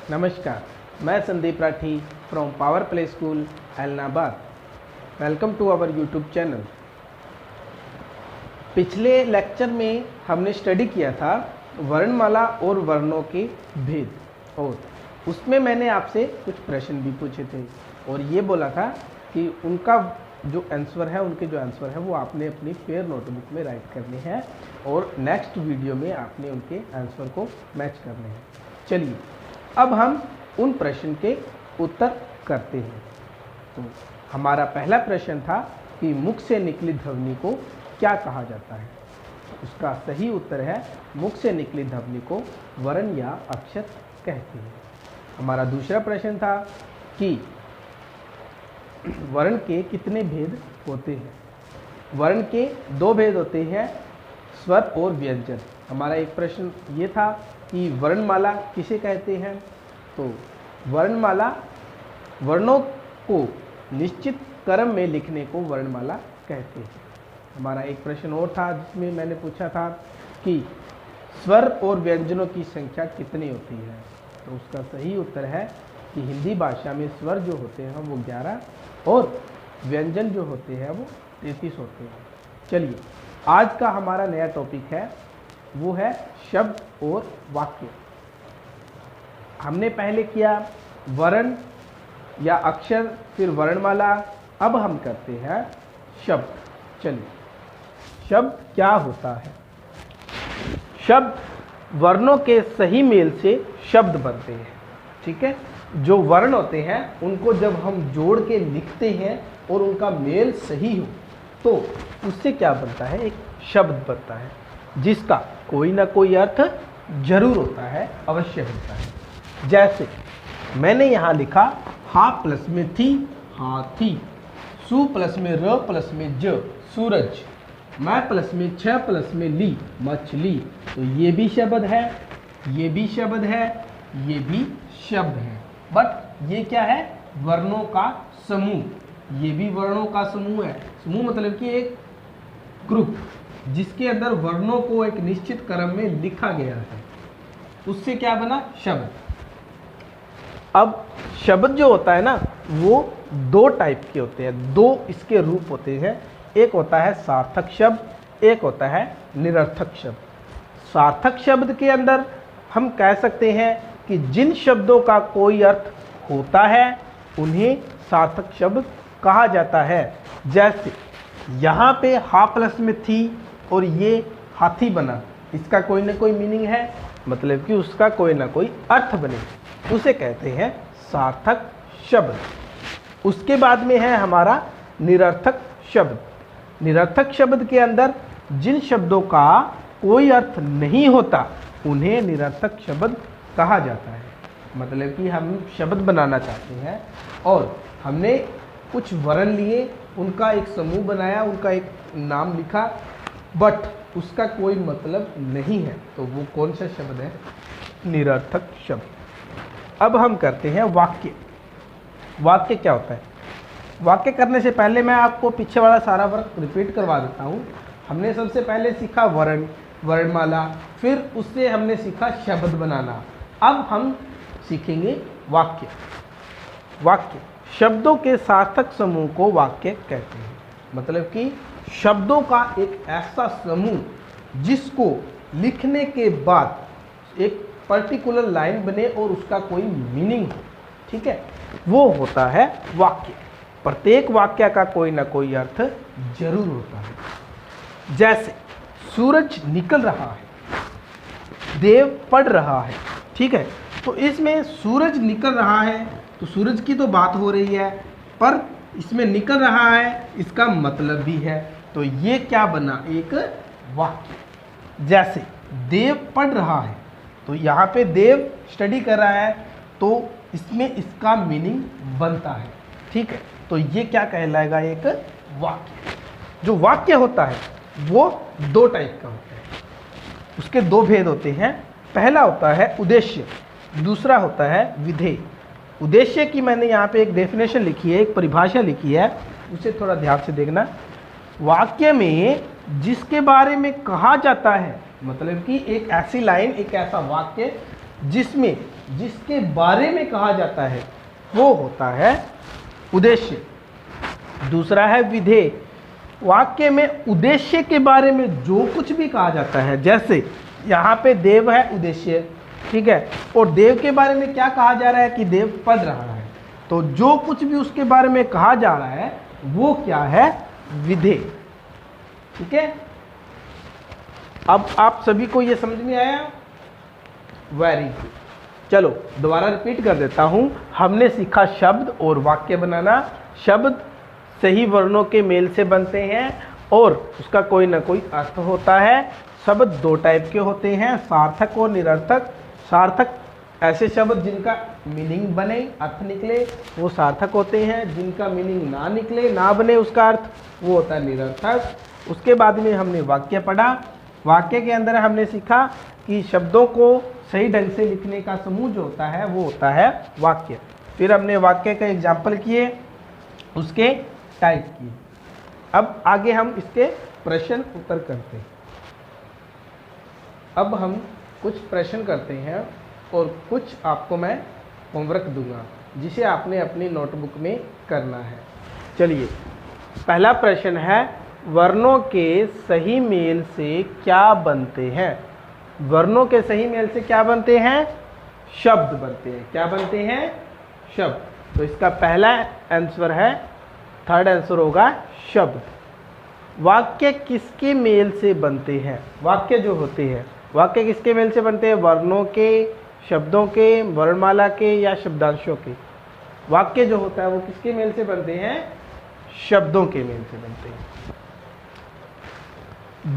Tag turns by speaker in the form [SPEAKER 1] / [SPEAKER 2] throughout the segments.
[SPEAKER 1] नमस्कार, मैं Sandeep Rathi from power play school Ellenabad. Welcome to our YouTube channel. पिछले लेक्चर में हमने स्टडी किया था वर्णमाला और वर्णों के भेद, और उसमें मैंने आपसे कुछ प्रश्न भी पूछे थे और ये बोला था कि उनका जो आंसर है वो आपने अपनी फेयर नोटबुक में राइट करने हैं और नेक्स्ट वीडियो में आपने उनके आंसर को मैच करने हैं। चलिए अब हम उन प्रश्न के उत्तर करते हैं। तो हमारा पहला प्रश्न था कि मुख से निकली ध्वनि को क्या कहा जाता है। उसका सही उत्तर है मुख से निकली ध्वनि को वर्ण या अक्षर कहते हैं। हमारा दूसरा प्रश्न था कि वर्ण के कितने भेद होते हैं। वर्ण के दो भेद होते हैं, स्वर और व्यंजन। हमारा एक प्रश्न ये था कि वर्णमाला किसे कहते हैं। तो वर्णमाला वर्णों को निश्चित क्रम में लिखने को वर्णमाला कहते हैं। हमारा एक प्रश्न और था जिसमें मैंने पूछा था कि स्वर और व्यंजनों की संख्या कितनी होती है। तो उसका सही उत्तर है कि हिंदी भाषा में स्वर जो होते हैं वो 11 और व्यंजन जो होते हैं वो 33 होते हैं। चलिए आज का हमारा नया टॉपिक है वो है शब्द और वाक्य। हमने पहले किया वर्ण या अक्षर, फिर वर्णमाला, अब हम करते हैं शब्द। चलिए शब्द क्या होता है। शब्द वर्णों के सही मेल से शब्द बनते हैं। ठीक है, जो वर्ण होते हैं उनको जब हम जोड़ के लिखते हैं और उनका मेल सही हो तो उससे क्या बनता है, एक शब्द बनता है जिसका कोई ना कोई अर्थ जरूर होता है, अवश्य होता है। जैसे मैंने यहाँ लिखा हा प्लस में थी हाथी, सु प्लस में र प्लस में ज सूरज, मैं प्लस में छ प्लस में ली मछली। तो ये भी शब्द है, ये भी शब्द है, ये भी शब्द है। बट ये क्या है, वर्णों का समूह। ये भी वर्णों का समूह है। समूह मतलब कि एक ग्रुप जिसके अंदर वर्णों को एक निश्चित क्रम में लिखा गया है, उससे क्या बना, शब्द। अब शब्द जो होता है ना वो दो टाइप के होते हैं, दो इसके रूप होते हैं। एक होता है सार्थक शब्द, एक होता है निरर्थक शब्द। सार्थक शब्द के अंदर हम कह सकते हैं कि जिन शब्दों का कोई अर्थ होता है उन्हें सार्थक शब्द कहा जाता है। जैसे यहाँ पे हा प्लस में थी और ये हाथी बना, इसका कोई ना कोई मीनिंग है, मतलब कि उसका कोई ना कोई अर्थ बने, उसे कहते हैं सार्थक शब्द। उसके बाद में है हमारा निरर्थक शब्द। निरर्थक शब्द के अंदर जिन शब्दों का कोई अर्थ नहीं होता उन्हें निरर्थक शब्द कहा जाता है। मतलब कि हम शब्द बनाना चाहते हैं और हमने कुछ वर्ण लिए, उनका एक समूह बनाया, उनका एक नाम लिखा, बट उसका कोई मतलब नहीं है, तो वो कौन सा शब्द है, निरर्थक शब्द। अब हम करते हैं वाक्य। वाक्य क्या होता है। वाक्य करने से पहले मैं आपको पीछे वाला सारा वर्क रिपीट करवा देता हूँ। हमने सबसे पहले सीखा वर्ण, वर्णमाला, फिर उससे हमने सीखा शब्द बनाना। अब हम सीखेंगे वाक्य। वाक्य शब्दों के सार्थक समूह को वाक्य कहते हैं। मतलब कि शब्दों का एक ऐसा समूह जिसको लिखने के बाद एक पर्टिकुलर लाइन बने और उसका कोई मीनिंग हो, ठीक है, वो होता है वाक्य। प्रत्येक वाक्य का कोई ना कोई अर्थ जरूर होता है। जैसे सूरज निकल रहा है, देव पढ़ रहा है, ठीक है, तो इसमें सूरज निकल रहा है तो सूरज की तो बात हो रही है, पर इसमें निकल रहा है इसका मतलब भी है, तो ये क्या बना, एक वाक्य। जैसे देव पढ़ रहा है, तो यहाँ पे देव स्टडी कर रहा है तो इसमें इसका मीनिंग बनता है, ठीक है, तो ये क्या कहलाएगा, एक वाक्य। जो वाक्य होता है वो दो टाइप का होता है, उसके दो भेद होते हैं। पहला होता है उद्देश्य, दूसरा होता है विधेय। उद्देश्य की मैंने यहाँ पे एक डेफिनेशन लिखी है, एक परिभाषा लिखी है, उसे थोड़ा ध्यान से देखना। वाक्य में जिसके बारे में कहा जाता है, मतलब कि एक ऐसी लाइन, एक ऐसा वाक्य जिसमें जिसके बारे में कहा जाता है वो होता है उद्देश्य। दूसरा है विधेय। वाक्य में उद्देश्य के बारे में जो कुछ भी कहा जाता है, जैसे यहाँ पे देव है उद्देश्य, ठीक है, और देव के बारे में क्या कहा जा रहा है कि देव पढ़ रहा है, तो जो कुछ भी उसके बारे में कहा जा रहा है वो क्या है, विधेय। ठीक है, अब आप सभी को ये समझ में आया? Very good. चलो दोबारा रिपीट कर देता हूँ। हमने सीखा शब्द और वाक्य बनाना। शब्द सही वर्णों के मेल से बनते हैं और उसका कोई ना कोई अर्थ होता है। शब्द दो टाइप के होते हैं, सार्थक और निरर्थक। सार्थक ऐसे शब्द जिनका मीनिंग बने, अर्थ निकले, वो सार्थक होते हैं। जिनका मीनिंग ना निकले, ना बने उसका अर्थ, वो होता है निरर्थक। उसके बाद में हमने वाक्य पढ़ा। वाक्य के अंदर हमने सीखा कि शब्दों को सही ढंग से लिखने का समूह जो होता है वो होता है वाक्य। फिर हमने वाक्य का एग्जाम्पल किए, उसके टाइप किए। अब आगे हम इसके प्रश्न उत्तर करते हैं। अब हम कुछ प्रश्न करते हैं और कुछ आपको मैं होमवर्क दूंगा जिसे आपने अपनी नोटबुक में करना है। चलिए, पहला प्रश्न है, वर्णों के सही मेल से क्या बनते हैं? वर्णों के सही मेल से क्या बनते हैं? शब्द बनते हैं। क्या बनते हैं? शब्द। तो इसका पहला आंसर है, थर्ड आंसर होगा शब्द। वाक्य किसके मेल से बनते हैं? वाक्य जो होते हैं, वाक्य किसके मेल से बनते हैं? वर्णों के, शब्दों के, वर्णमाला के या शब्दांशों के? वाक्य जो होता है वो किसके मेल से बनते हैं? शब्दों के मेल से बनते हैं।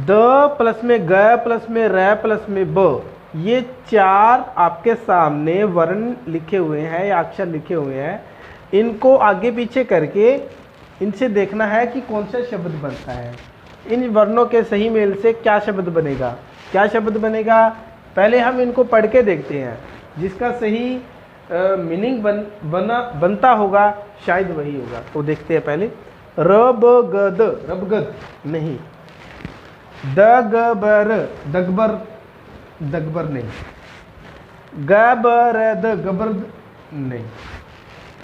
[SPEAKER 1] द प्लस में ग प्लस में र प्लस में ब, ये चार आपके सामने वर्ण लिखे हुए हैं या अक्षर लिखे हुए हैं। इनको आगे पीछे करके इनसे देखना है कि कौन सा शब्द बनता है। इन वर्णों के सही मेल से क्या शब्द बनेगा? क्या शब्द बनेगा? पहले हम इनको पढ़ के देखते हैं। जिसका सही मीनिंग बनता होगा शायद वही होगा। तो देखते हैं पहले। रबगद, रबगद नहीं। दगबर, दगबर, दगबर नहीं। गबरद, गबरद नहीं।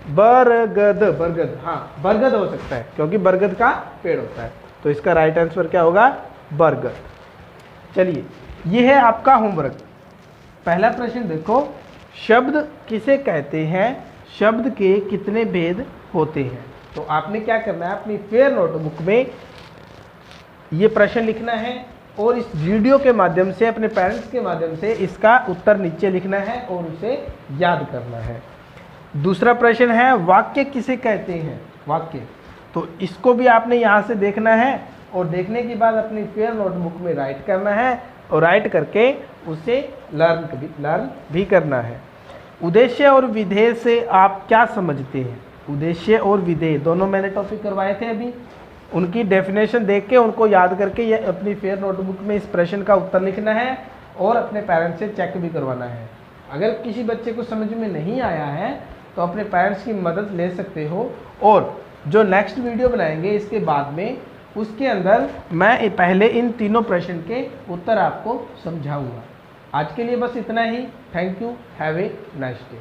[SPEAKER 1] बरगद, बरगद, हाँ बरगद हो सकता है क्योंकि बरगद का पेड़ होता है। तो इसका राइट आंसर क्या होगा? बरगद। चलिए, ये है आपका होमवर्क। पहला प्रश्न देखो, शब्द किसे कहते हैं? शब्द के कितने भेद होते हैं? तो आपने क्या करना है, अपनी फेयर नोटबुक में ये प्रश्न लिखना है और इस वीडियो के माध्यम से, अपने पेरेंट्स के माध्यम से इसका उत्तर नीचे लिखना है और उसे याद करना है। दूसरा प्रश्न है, वाक्य किसे कहते हैं? वाक्य, तो इसको भी आपने यहाँ से देखना है और देखने के बाद अपनी फेयर नोटबुक में राइट करना है और राइट करके उसे लर्न भी करना है। उद्देश्य और विधेय से आप क्या समझते हैं? उद्देश्य और विधेय दोनों मैंने टॉपिक करवाए थे अभी। उनकी डेफिनेशन देख के, उनको याद करके ये अपनी फेयर नोटबुक में इस प्रश्न का उत्तर लिखना है और अपने पेरेंट्स से चेक भी करवाना है। अगर किसी बच्चे को समझ में नहीं आया है तो अपने पेरेंट्स की मदद ले सकते हो और जो नेक्स्ट वीडियो बनाएंगे इसके बाद में, उसके अंदर मैं पहले इन तीनों प्रश्न के उत्तर आपको समझाऊंगा। आज के लिए बस इतना ही। Thank you. Have a nice day.